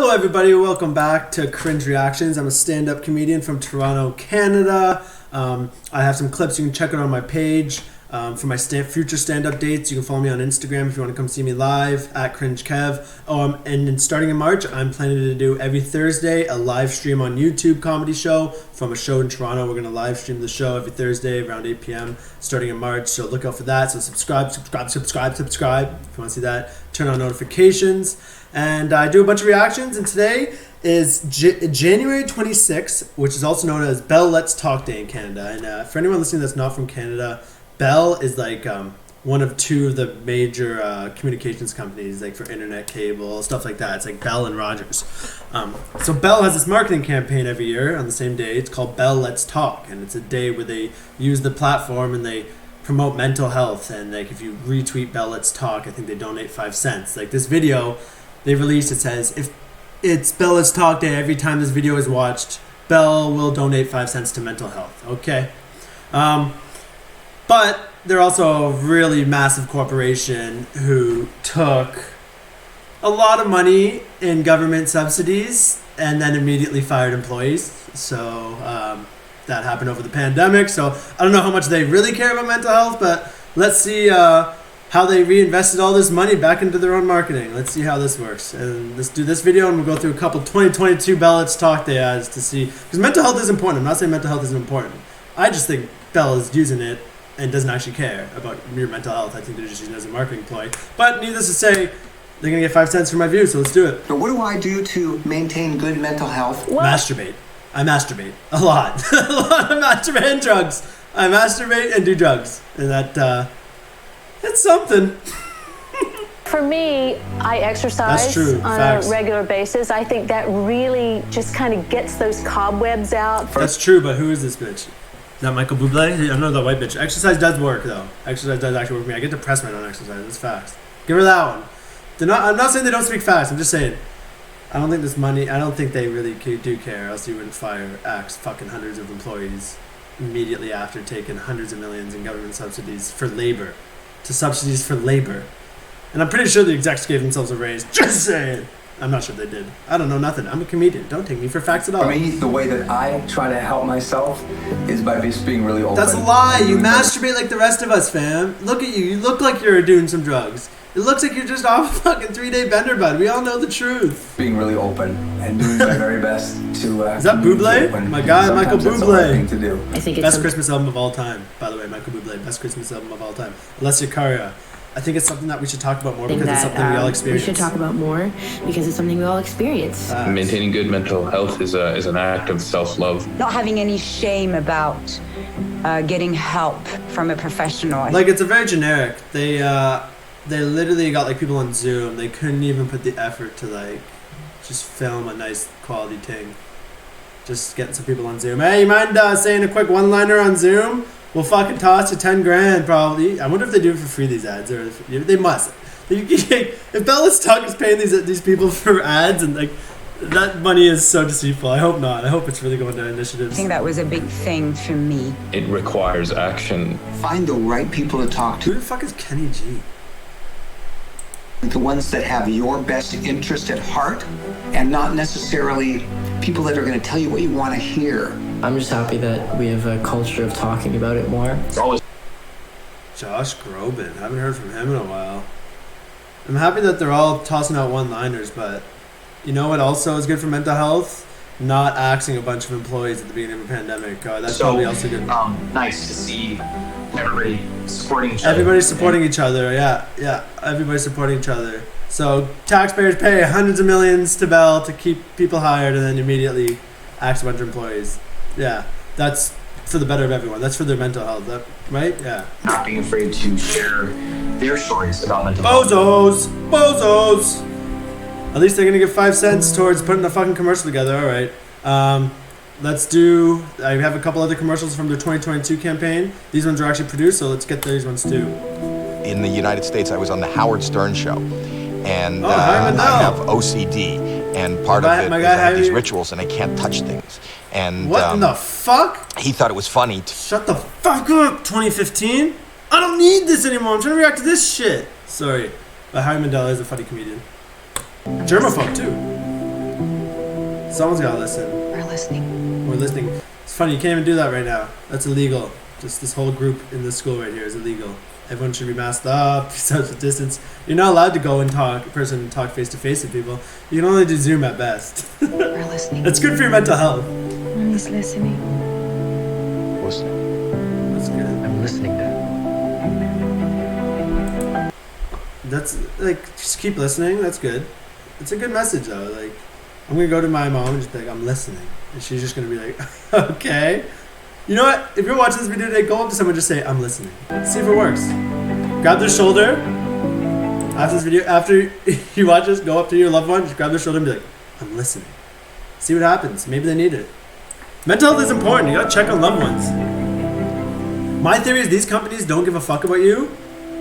Hello everybody, welcome back to Cringe Reactions. I'm a stand-up comedian from Toronto, Canada. I have some clips you can check out on my page for my future stand-up dates. You can follow me on Instagram if you want to come see me live at CringeKev. And then starting in March, I'm planning to do every Thursday a live stream on YouTube comedy show from a show in Toronto. We're going to live stream the show every Thursday around 8 p.m. starting in March, so look out for that. So subscribe if you want to see that. Turn on notifications. And I do a bunch of reactions, and today is January 26th, which is also known as Bell Let's Talk Day in Canada. And for anyone listening that's not from Canada, Bell is like one of two of the major communications companies, like for internet cable, stuff like that. It's like Bell and Rogers. So Bell has this marketing campaign every year on the same day. It's called Bell Let's Talk, and it's a day where they use the platform and they promote mental health. And like if you retweet Bell Let's Talk, I think they donate 5 cents. Like this video they released, it says, if it's Bell Let's Talk Day, every time this video is watched, Bell will donate 5 cents to mental health. Okay. But they're also a really massive corporation who took a lot of money in government subsidies and then immediately fired employees. So that happened over the pandemic. So I don't know how much they really care about mental health, but let's see how they reinvested all this money back into their own marketing. Let's see how this works. And let's do this video, and we'll go through a couple 2022 Bell Let's Talk Day ads to see, because mental health is important. I'm not saying mental health isn't important. I just think Bell is using it and doesn't actually care about your mental health. I think they're just using it as a marketing ploy. But needless to say, they're gonna get 5 cents for my view, so let's do it. So what do I do to maintain good mental health? What? Masturbate. I masturbate a lot. A lot of masturbate and drugs. I masturbate and do drugs, and that it's something. For me, I exercise on Facts. a regular basis. I think that really just kind of gets those cobwebs out. That's true, but who is this bitch? Is that Michael Bublé? I know that white bitch. Exercise does work, though. Exercise does actually work for me. I get depressed on exercise. It's facts. Give her that one. I'm not saying they don't speak facts. I'm just saying, I don't think this money, I don't think they really do care, else you wouldn't fire fucking hundreds of employees immediately after taking hundreds of millions in government subsidies for labor. And I'm pretty sure the execs gave themselves a raise. Just saying. I'm not sure they did. I don't know nothing. I'm a comedian. Don't take me for facts at all. For me, the way that I try to help myself is by just being really open. That's a lie. You masturbate like the rest of us, fam. Look at you. You look like you're doing some drugs. It looks like you're just off a fucking 3-day bender, bud. We all know the truth. Being really open and doing my very best to is that Bublé? My guy, Michael Bublé. To do. I think it's best Christmas album of all time. By the way, Michael Bublé, best Christmas album of all time. Alessia Cara. I think it's something that we should talk about more because it's something we all experience. We should talk about more because it's something we all experience. Maintaining good mental health is an act of self-love. Not having any shame about getting help from a professional. Like, it's a very generic. They literally got like people on Zoom. They couldn't even put the effort to like just film a nice quality thing. Just getting some people on Zoom. Hey, you mind saying a quick one-liner on Zoom? We'll fucking toss you 10 grand probably. I wonder if they do it for free, these ads, or if, they must. If Bell Let's Talk is paying these people for ads, and like that money is so deceitful. I hope not. I hope it's really going to initiatives. I think that was a big thing for me. It requires action. Find the right people to talk to. Who the fuck is Kenny G? The ones that have your best interest at heart, and not necessarily people that are going to tell you what you want to hear. I'm just happy that we have a culture of talking about it more. Josh Groban. Haven't heard from him in a while. I'm happy that they're all tossing out one-liners, but you know what also is good for mental health? Not axing a bunch of employees at the beginning of a pandemic. That's probably also good. Nice to see everybody supporting each other. Everybody's supporting each other, yeah. Everybody's supporting each other. So taxpayers pay hundreds of millions to Bell to keep people hired and then immediately axe a bunch of employees. Yeah, that's for the better of everyone. That's for their mental health, right? Yeah. Not being afraid to share their stories about mental health. Bozos! At least they're gonna give 5 cents towards putting a fucking commercial together. All right. I have a couple other commercials from their 2022 campaign. These ones are actually produced, so let's get these ones too. In the United States, I was on the Howard Stern show, and I have OCD, and part of it is I have these rituals, and I can't touch things. And what in the fuck? He thought it was funny. Shut the fuck up, 2015. I don't need this anymore. I'm trying to react to this shit. Sorry, but Howie Mandel is a funny comedian. Germaphobe too. Someone's gotta listen. We're listening. We're listening. It's funny, you can't even do that right now. That's illegal. Just this whole group in this school right here is illegal. Everyone should be masked up, social distance. You're not allowed to go and talk face to face with people. You can only do Zoom at best. We're listening. That's good for your mental health. He's listening. Listening. That's good. I'm listening to. That's like, just keep listening. That's good. It's a good message though. Like, I'm gonna go to my mom and just be like, I'm listening, and she's just gonna be like, okay. You know what? If you're watching this video today, go up to someone and just say, I'm listening. See if it works. Grab their shoulder. After this video, after you watch this, go up to your loved one, just grab their shoulder and be like, I'm listening. See what happens. Maybe they need it. Mental health is important. You gotta check on loved ones. My theory is these companies don't give a fuck about you,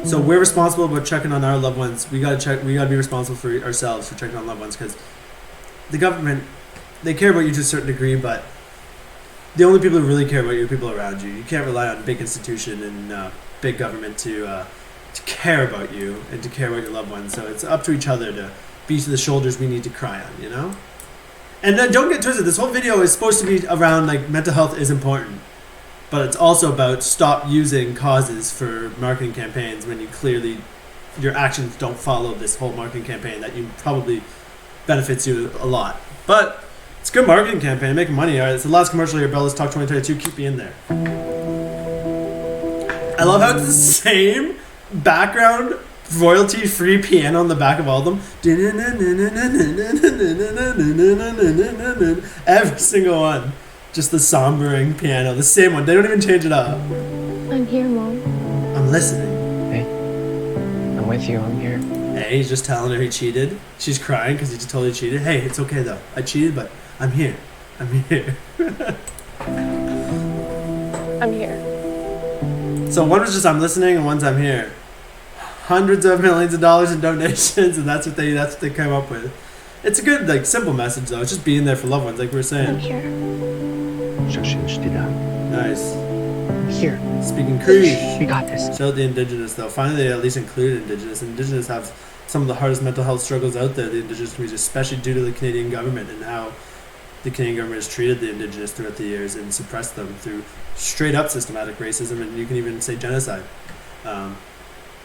so we're responsible about checking on our loved ones. We gotta be responsible for ourselves for checking on loved ones, because the government, they care about you to a certain degree, but the only people who really care about you are people around you. You can't rely on a big institution and big government to care about you and to care about your loved ones. So it's up to each other to be the shoulders we need to cry on, you know? And then don't get twisted. This whole video is supposed to be around, like, mental health is important. But it's also about stop using causes for marketing campaigns when you clearly, your actions don't follow this whole marketing campaign that you probably benefits you a lot. But it's a good marketing campaign, making money. All right, it's the last commercial here, Bell. Let's Talk 2022. Keep me in there. I love how it's the same background royalty-free piano on the back of all of them. Every single one. Just the sombering piano. The same one. They don't even change it up. I'm here, Mom. I'm listening. Hey, I'm with you. I'm here. Hey, he's just telling her he cheated. She's crying because he just totally cheated. Hey, it's okay though. I cheated, but I'm here. I'm here. I'm here. So one was just I'm listening, and one's I'm here. Hundreds of millions of dollars in donations, and that's what they came up with. It's a good, like, simple message though. It's just being there for loved ones, like we were saying. I'm here. Nice. Here. Speaking Cree. We got this. Show the Indigenous though. Finally, they at least included Indigenous. Indigenous have some of the hardest mental health struggles out there. The Indigenous communities, especially due to the Canadian government and how the Canadian government has treated the Indigenous throughout the years and suppressed them through straight up systematic racism, and you can even say genocide.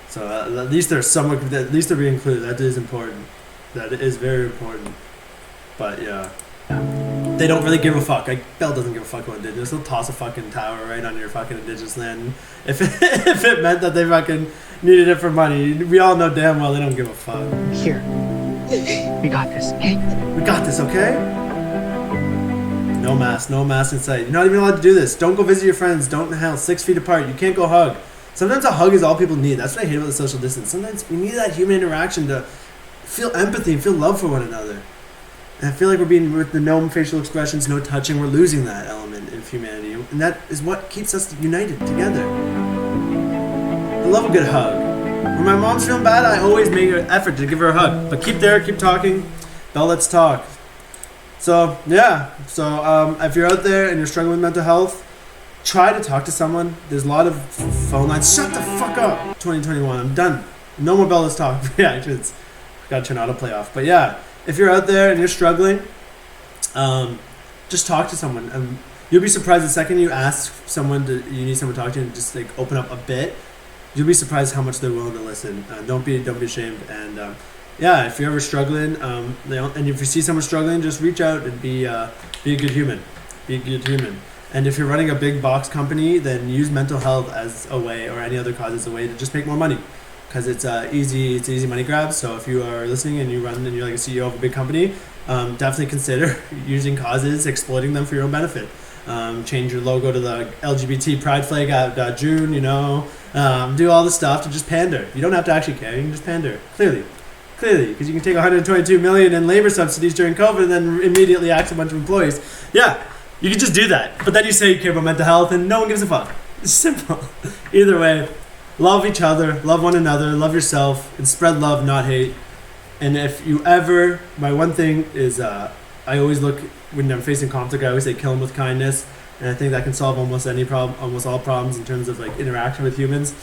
So at least they're somewhat. At least they're being included. That is important. That is very important. But yeah. They don't really give a fuck. Like, Bell doesn't give a fuck about Indigenous. They'll toss a fucking tower right on your fucking Indigenous land if it meant that they fucking needed it for money. We all know damn well they don't give a fuck. Here. We got this. Hey. We got this, okay? No mask in sight. You're not even allowed to do this. Don't go visit your friends. Don't hell 6 feet apart. You can't go hug. Sometimes a hug is all people need. That's what I hate about the social distance. Sometimes we need that human interaction to feel empathy and feel love for one another. And I feel like we're being, with the no facial expressions, no touching, we're losing that element in humanity. And that is what keeps us united together. I love a good hug. When my mom's feeling bad, I always make an effort to give her a hug. But keep there, keep talking. Bell, let's talk. So, yeah. So, if you're out there and you're struggling with mental health, try to talk to someone. There's a lot of phone lines. Shut the fuck up. 2021, I'm done. No more Bell, let's talk. Yeah, actually, gotta turn autoplay off. But yeah. If you're out there and you're struggling, just talk to someone. You'll be surprised the second you ask someone you need someone to talk to and just like open up a bit. You'll be surprised how much they're willing to listen. Don't be ashamed. And yeah, if you're ever struggling, and if you see someone struggling, just reach out and be a good human. Be a good human. And if you're running a big box company, then use mental health as a way, or any other cause as a way to just make more money. Because it's easy money grab. So if you are listening and you're like a CEO of a big company, definitely consider using causes, exploiting them for your own benefit. Change your logo to the LGBT pride flag at June, do all the stuff to just pander. You don't have to actually care, you can just pander. Clearly, because you can take $122 million in labor subsidies during COVID and then immediately axe a bunch of employees. Yeah, you can just do that. But then you say you care about mental health and no one gives a fuck. It's simple. Either way, love each other, love one another, love yourself, and spread love, not hate. And if you ever, my one thing is, I always look, when I'm facing conflict, I always say kill them with kindness. And I think that can solve almost any problem, almost all problems in terms of like interaction with humans.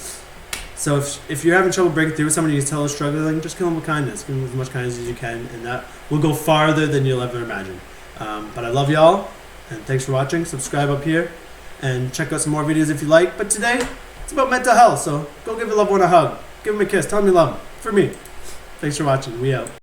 So if you're having trouble breaking through with somebody you tell is struggling, just kill them with kindness. Give them as much kindness as you can, and that will go farther than you'll ever imagine. But I love y'all, and thanks for watching. Subscribe up here, and check out some more videos if you like. But today, it's about mental health, so go give a loved one a hug. Give him a kiss. Tell him you love him. For me. Thanks for watching. We out.